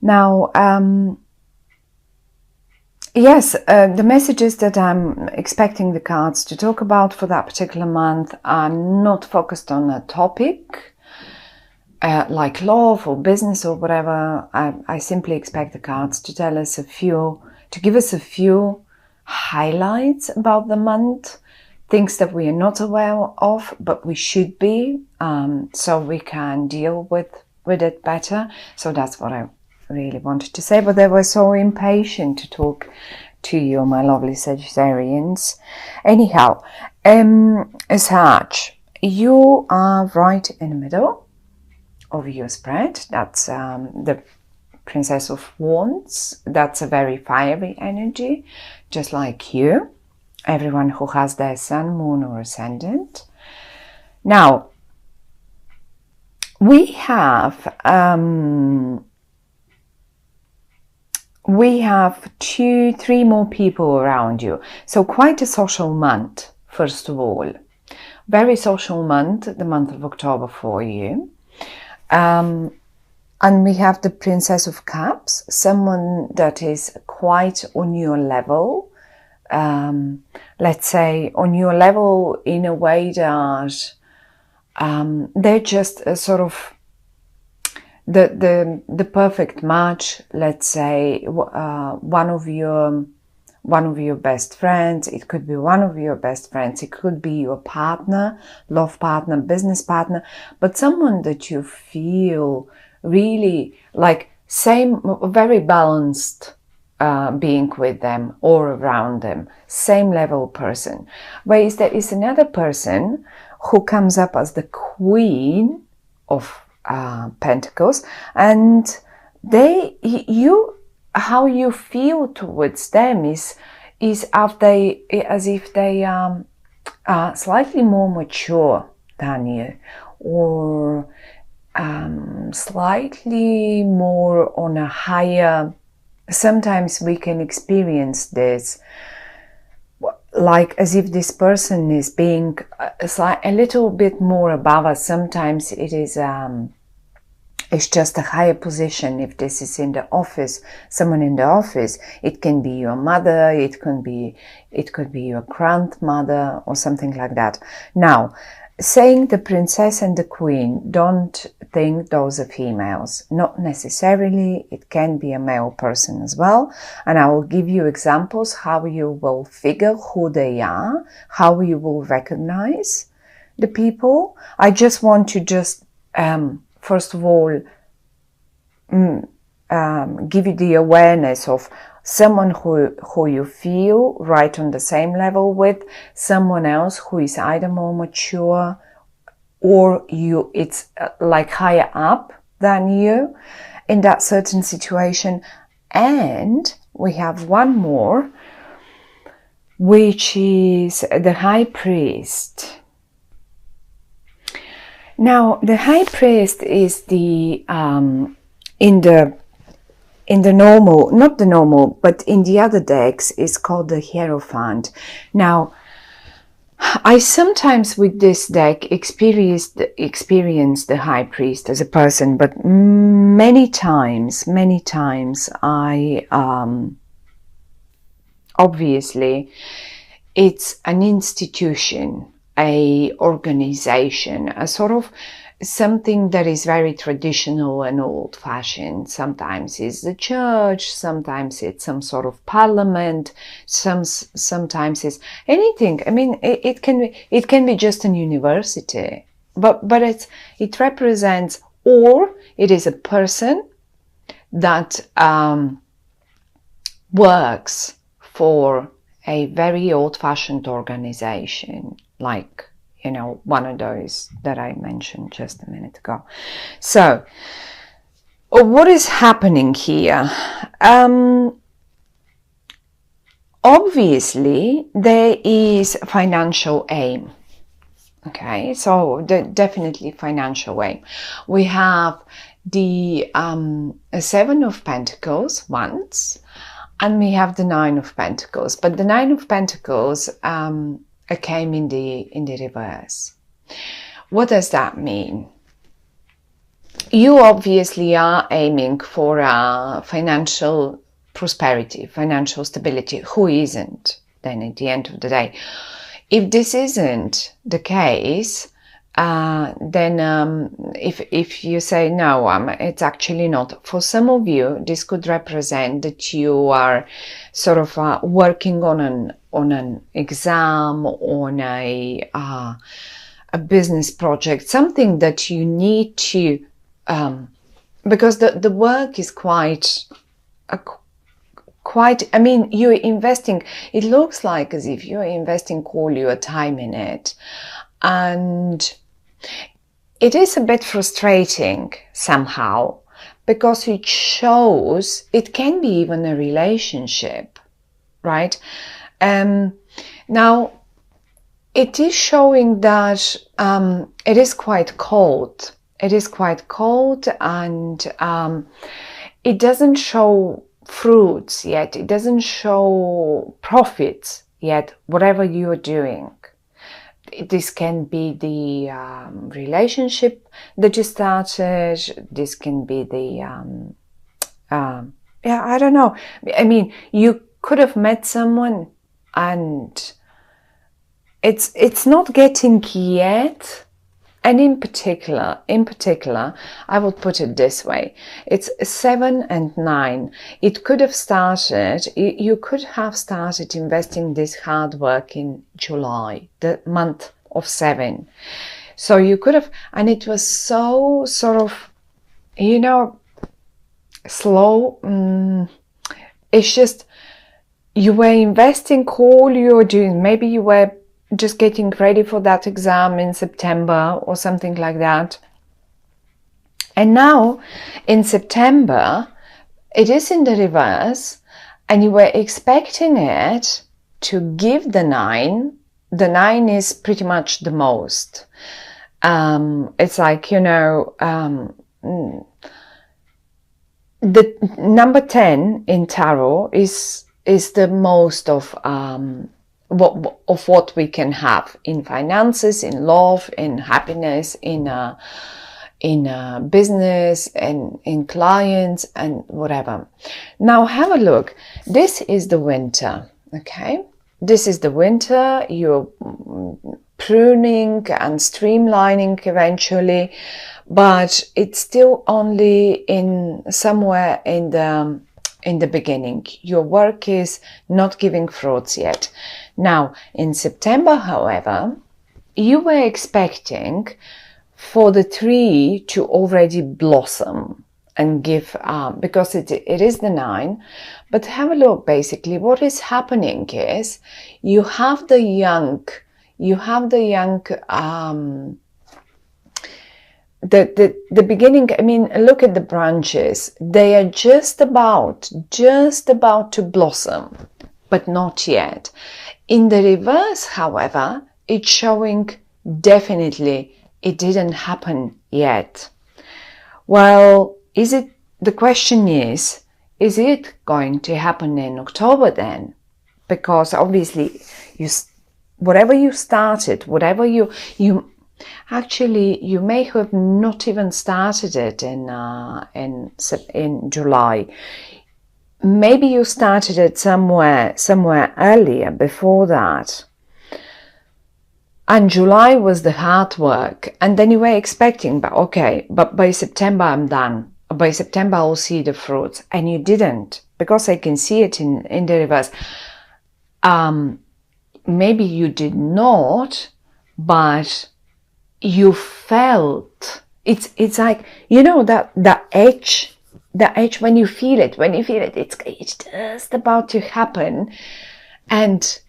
Now, yes, the messages that I'm expecting the cards to talk about for that particular month are not focused on a topic like love or business or whatever. I simply expect the cards to tell us to give us a few highlights about the month, things that we are not aware of, but we should be, so we can deal with it better. So that's what I really wanted to say, but they were so impatient to talk to you, my lovely Sagittarians. Anyhow, Sag, you are right in the middle of your spread. That's the Princess of Wands. That's a very fiery energy, just like you, everyone who has their sun, moon or ascendant. Now, we have 2-3 more people around you. So quite a social month, first of all. Very social month, the month of October for you. And we have the Princess of Cups, someone that is quite on your level. Let's say on your level in a way that they're just a sort of the perfect match. Let's say one of your best friends. It could be one of your best friends. It could be your partner, love partner, business partner, but someone that you feel really like very balanced being with them or around them, same level person. Whereas there is another person who comes up as the Queen of Pentacles, and how you feel towards them is as if they are slightly more mature than you, or slightly more on a higher. Sometimes we can experience this like as if this person is being a little bit more above us. Sometimes it is it's just a higher position. If this is in the office, someone in the office, it can be your mother, it could be your grandmother or something like that. Now, saying the princess and the queen, don't think those are females. Not necessarily. It can be a male person as well. And I will give you examples how you will figure who they are, how you will recognize the people. I just want to first of all, give you the awareness of someone who you feel right on the same level with, someone else who is either more mature or it's like higher up than you in that certain situation. And we have one more, which is the High Priest. Now, the High Priest is the in the normal, not the normal, but in the other decks is called the Hierophant. Now, I sometimes with this deck experience the High Priest as a person, but many times I obviously it's an institution, a organization, a sort of something that is very traditional and old-fashioned. Sometimes it's the church, sometimes it's some sort of parliament, sometimes it's anything. I mean, it can be just a university, but it represents, or it is a person that works for a very old-fashioned organization, like, you know, one of those that I mentioned just a minute ago. So, what is happening here? Obviously, there is financial aim. Okay, so definitely financial aim. We have the Seven of Pentacles once, and we have the Nine of Pentacles. But the Nine of Pentacles came in the reverse. What does that mean? you obviously are aiming for financial prosperity, financial stability. Who isn't then at the end of the day? If this isn't the case, then if you say no, it's actually not. For some of you, this could represent that you are sort of working on an exam, on a business project, something that you need to, because the work is quite, I mean, you're investing, it looks like as if you're investing all your time in it. And it is a bit frustrating somehow, because it shows, it can be even a relationship, right? Now, it is showing that it is quite cold. It is quite cold, and it doesn't show fruits yet. It doesn't show profits yet, whatever you're doing. This can be the relationship that you started. This can be the, yeah, I don't know. I mean, you could have met someone and it's not getting yet. And in particular, I would put it this way. It's 7 and 9. It could have started, you could have started investing this hard work in July, the month of 7. So you could have, and it was so sort of, you know, slow. It's just, you were investing all you're doing. Maybe you were just getting ready for that exam in September or something like that. And now in September, it is in the reverse, and you were expecting it to give the 9. The 9 is pretty much the most. It's like, you know, the number 10 in tarot is the most of what we can have in finances, in love, in happiness, in business, and in clients, and whatever. Now have a look. This is the winter, okay? This is the winter. You're pruning and streamlining eventually, but it's still only in somewhere in the beginning. Your work is not giving fruits yet. Now, in September, however, you were expecting for the tree to already blossom and give, because it is the 9. But have a look, basically, what is happening is you have the young, the beginning. I mean, look at the branches. They are just about to blossom, but not yet. In the reverse, however, it's showing definitely it didn't happen yet. Well, the question is it going to happen in October then? Because obviously whatever you started, whatever you actually, you may have not even started it in July. Maybe you started it somewhere earlier before that. And July was the hard work. And then you were expecting, but by September I'm done. By September I'll see the fruits. And you didn't, because I can see it in the reverse. Maybe you did not, but you felt, it's like, you know, that edge, when you feel it, it's just about to happen, and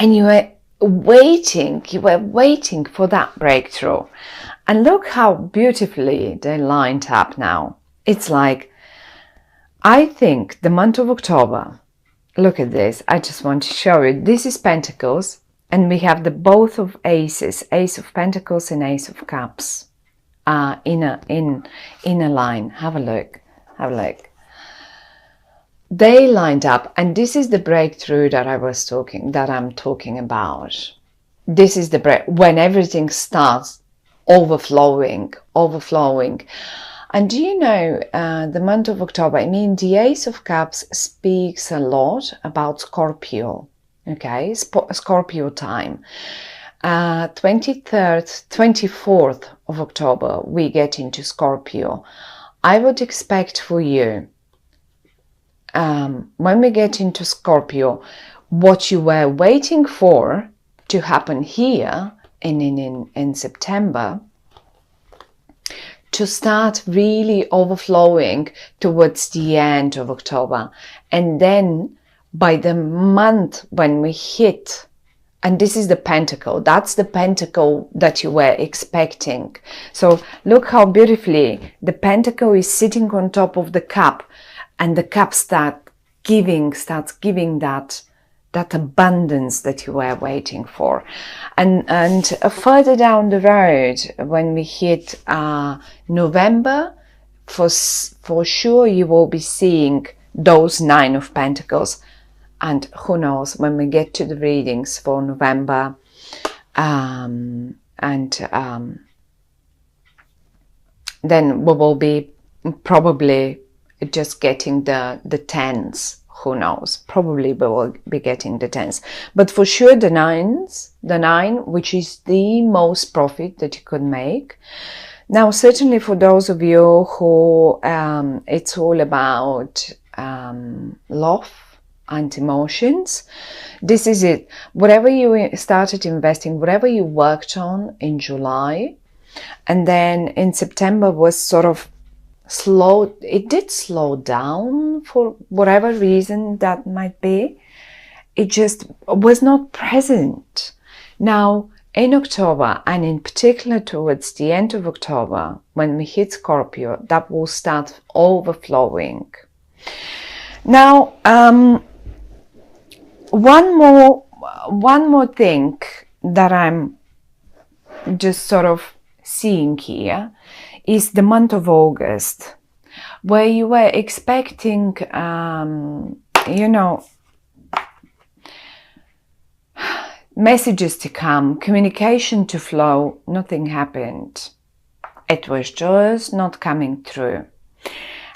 you were waiting for that breakthrough. And look how beautifully they lined up now. It's like, I think the month of October, look at this, I just want to show you, this is Pentacles, and we have the both of aces, Ace of Pentacles and Ace of Cups. In a line. Have a look. They lined up, and this is the breakthrough that I'm talking about. This is the when everything starts overflowing. And do you know, the month of October, I mean, the Ace of Cups speaks a lot about Scorpio, okay, Scorpio time. 23rd, 24th of October, we get into Scorpio. I would expect for you, when we get into Scorpio, what you were waiting for to happen here in September, to start really overflowing towards the end of October. And then by the month when we hit, and this is the pentacle, that's the pentacle that you were expecting. So look how beautifully the pentacle is sitting on top of the cup, and the cup starts giving that abundance that you were waiting for. And further down the road, when we hit November, for sure you will be seeing those 9 of Pentacles. And who knows, when we get to the readings for November, then we will be probably just getting the 10s. Who knows? Probably we will be getting the 10s. But for sure the 9, which is the most profit that you could make. Now, certainly for those of you who it's all about love and emotions, this is it. Whatever you started investing, whatever you worked on in July, and then in September was sort of slow, it did slow down for whatever reason that might be. It just was not present. Now in October, and in particular towards the end of October, when we hit Scorpio, that will start overflowing. Now one more thing that I'm just sort of seeing here is the month of August, where you were expecting, you know, messages to come, communication to flow. Nothing happened. It was just not coming through.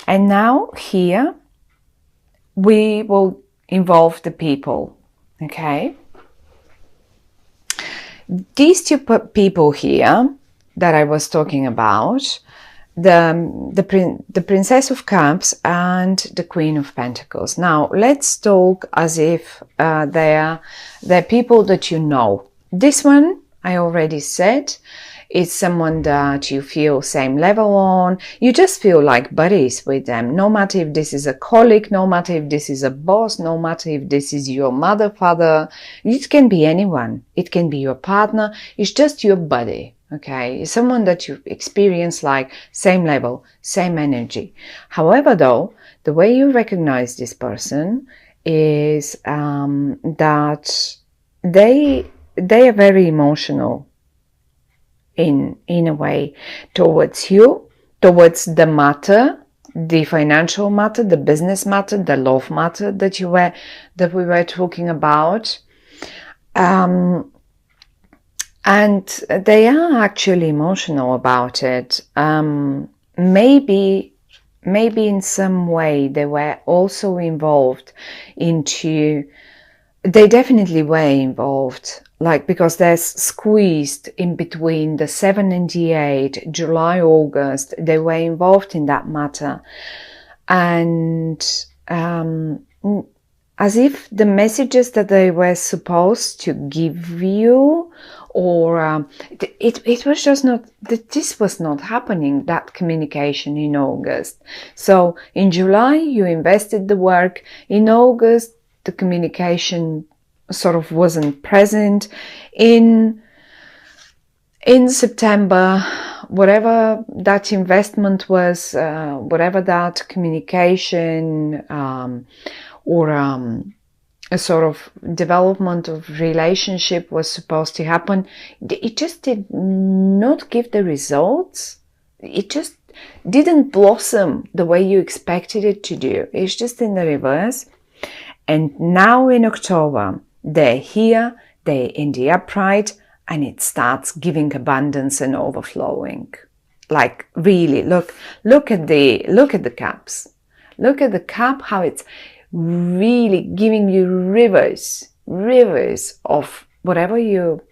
And now here we will involve the people, okay? These two people here that I was talking about, the Princess of Cups and the Queen of Pentacles. Now let's talk as if they're people that you know. This one, I already said, is someone that you feel same level on. You just feel like buddies with them, no matter if this is a colleague, no matter if this is a boss, no matter if this is your mother, father. It can be anyone. It can be your partner. It's just your buddy. Okay, it's someone that you experience like same level, same energy. However, though, the way you recognize this person is that they are very emotional in a way towards you, towards the matter, the financial matter, the business matter, the love matter that we were talking about. And they are actually emotional about it. Maybe in some way they were also involved they definitely were involved, like, because they're squeezed in between the 7 and the 8, July, August, they were involved in that matter. And as if the messages that they were supposed to give you, or it was just not, that this was not happening, that communication in August. So in July you invested the work, in August the communication sort of wasn't present. In September, whatever that investment was, whatever that communication or a sort of development of relationship was supposed to happen, it just did not give the results. It just didn't blossom the way you expected it to do. It's just in the reverse. And now in October, they're here, they're in the upright, and it starts giving abundance and overflowing. Like really, look at the cups. Look at the cup, how it's really giving you rivers of whatever you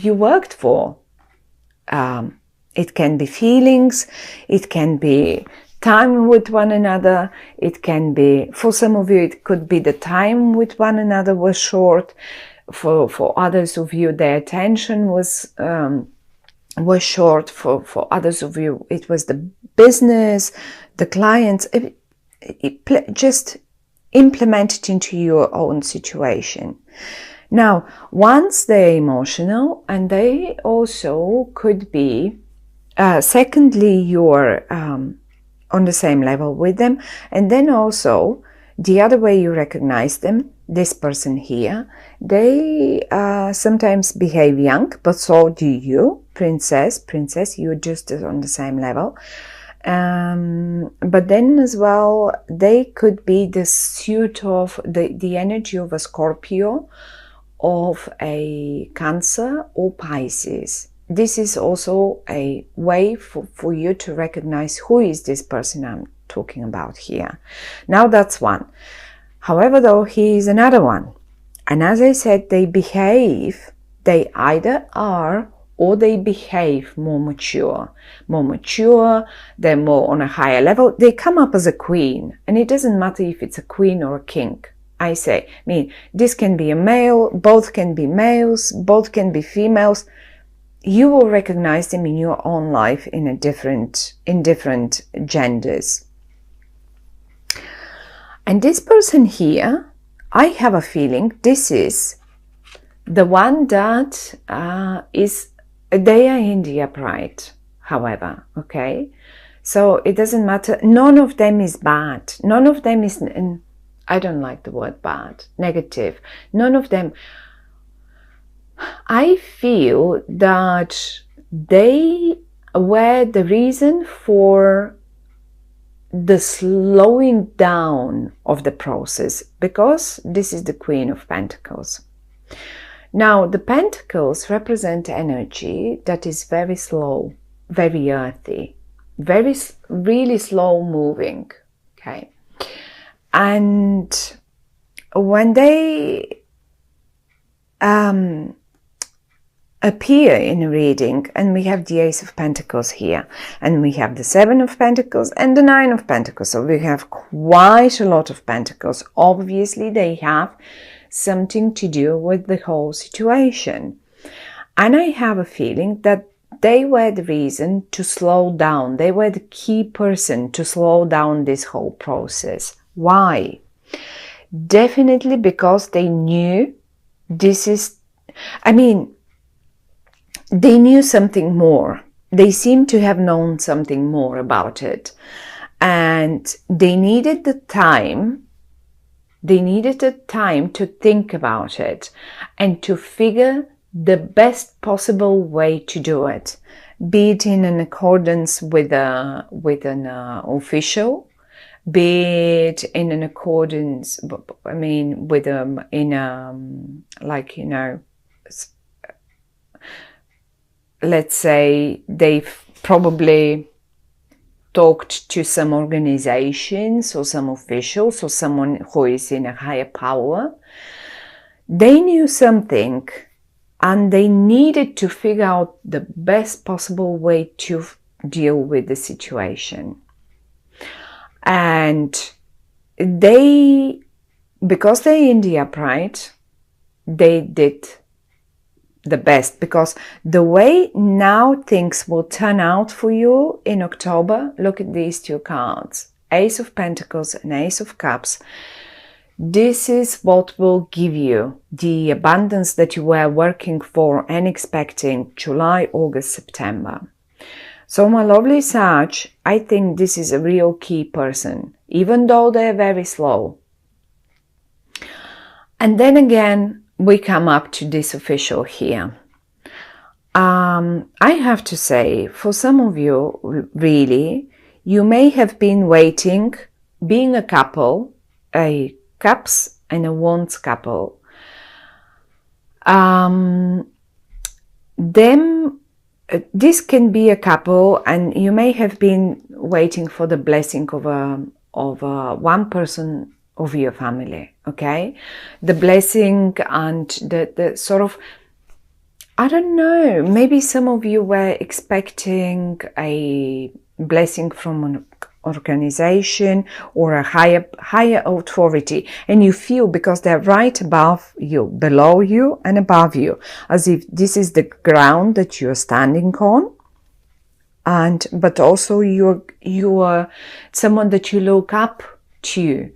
worked for. It can be feelings, it can be time with one another, it can be, for some of you, it could be the time with one another was short. For others of you, their attention was short. For others of you, it was the business, the clients. Just implement it into your own situation. Now, once they're emotional, and they also could be, secondly, you're on the same level with them, and then also the other way you recognize them, this person here, they sometimes behave young, but so do you, princess, you're just on the same level. But then as well, they could be the suit of the energy of a Scorpio, of a Cancer or Pisces. This is also a way for you to recognize who is this person I'm talking about here. Now that's one. However, though, he is another one. And as I said, they either are or they behave more mature, they're more on a higher level. They come up as a queen, and it doesn't matter if it's a queen or a king. This can be a male, both can be males, both can be females. You will recognize them in your own life in different genders. And this person here, I have a feeling this is the one that they are in the upright, however, okay? So it doesn't matter. None of them is bad. None of them is, I don't like the word bad, negative. None of them. I feel that they were the reason for the slowing down of the process, because this is the Queen of Pentacles. Now, the Pentacles represent energy that is very slow, very earthy, really slow moving, okay? And when they appear in a reading, and we have the Ace of Pentacles here, and we have the Seven of Pentacles and the Nine of Pentacles, so we have quite a lot of Pentacles. Obviously, they have something to do with the whole situation. And I have a feeling that they were the reason to slow down. They were the key person to slow down this whole process. Why? Definitely because they knew they knew something more. They seem to have known something more about it. And they needed the time. They needed the time to think about it and to figure the best possible way to do it, be it in an accordance with an official, be it in an accordance, with let's say they've probably talked to some organizations or some officials or someone who is in a higher power. They knew something and they needed to figure out the best possible way to deal with the situation. And because they're in the upright, they did the best, because the way now things will turn out for you in October, look at these two cards, Ace of Pentacles and Ace of Cups. This is what will give you the abundance that you were working for and expecting July, August, September. So my lovely Sag, I think this is a real key person, even though they're very slow. And then again, we come up to this official here. I have to say, for some of you, really, you may have been waiting, being a couple, a Cups and a Wands couple. this can be a couple, and you may have been waiting for the blessing of one person of your family, okay? The blessing and the sort of, I don't know, maybe some of you were expecting a blessing from an organization or a higher authority, and you feel, because they're right above you, below you and above you, as if this is the ground that you're standing on, but also you're someone that you look up to,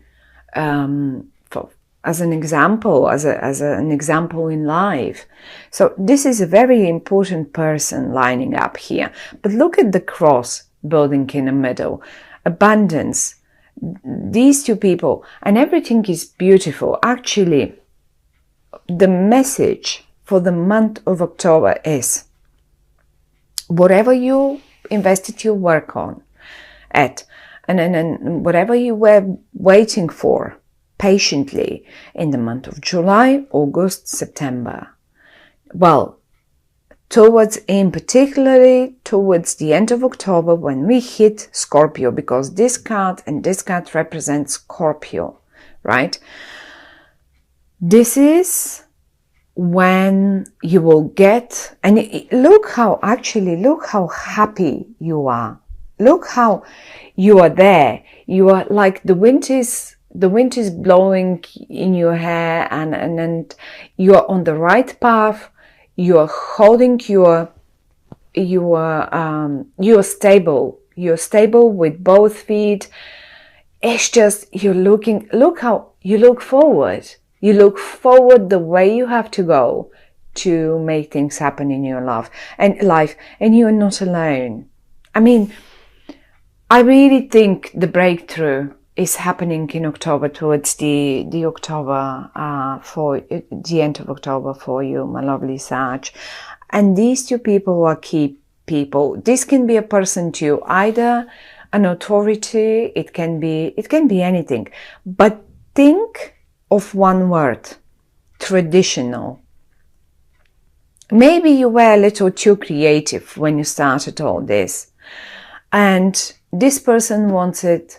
as an example, as an example in life. So this is a very important person lining up here. But look at the cross building in the middle. Abundance. These two people, and everything is beautiful. Actually, the message for the month of October is, whatever you invested your work on and whatever you were waiting for patiently in the month of July, August, September, well, particularly towards the end of October, when we hit Scorpio, because this card and this card represents Scorpio, right? This is when you will get, and look how happy you are. Look how you are there. You are like the wind is blowing in your hair, and you are on the right path. You are holding you're stable. You're stable with both feet. It's just, look how you look forward. You look forward the way you have to go to make things happen in your life, and you're not alone. I mean, I really think the breakthrough is happening in October, towards the October, for the end of October for you, my lovely Sag. And these two people are key people. This can be a person too, either an authority, it can be anything. But think of one word: traditional. Maybe you were a little too creative when you started all this, and this person wanted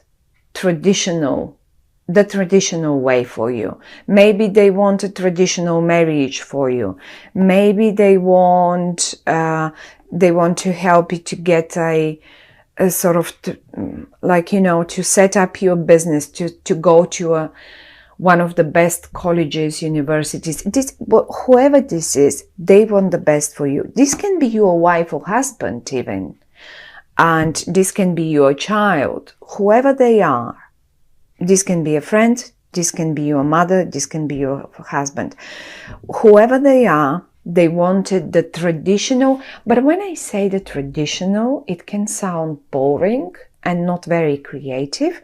the traditional way for you. Maybe they want a traditional marriage for you. Maybe they want to help you to get a sort of, to set up your business, to go to one of the best colleges, universities. Whoever this is, they want the best for you. This can be your wife or husband even. And this can be your child, whoever they are. This can be a friend, this can be your mother, this can be your husband. Whoever they are, they wanted the traditional. But when I say the traditional, it can sound boring and not very creative,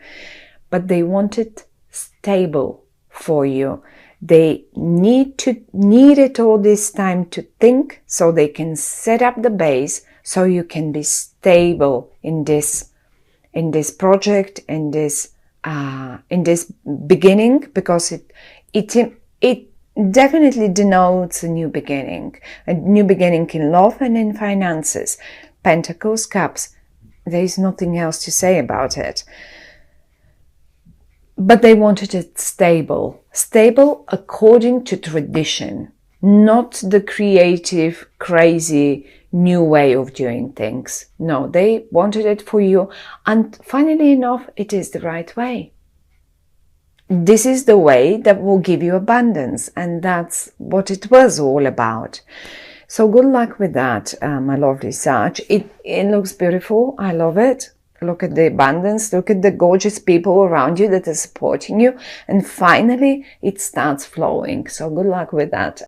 but they wanted stable for you. They needed all this time to think, so they can set up the base, so you can be stable in this project, in this beginning, because it definitely denotes a new beginning in love and in finances. Pentacles, Cups. There is nothing else to say about it. But they wanted it stable according to tradition, not the creative, crazy, new way of doing things. No, they wanted it for you, and funnily enough, it is the right way. This is the way that will give you abundance, and that's what it was all about. So good luck with that, my lovely Sag. It looks beautiful. I love it. Look at the abundance. Look at the gorgeous people around you that are supporting you. And finally, it starts flowing. So good luck with that.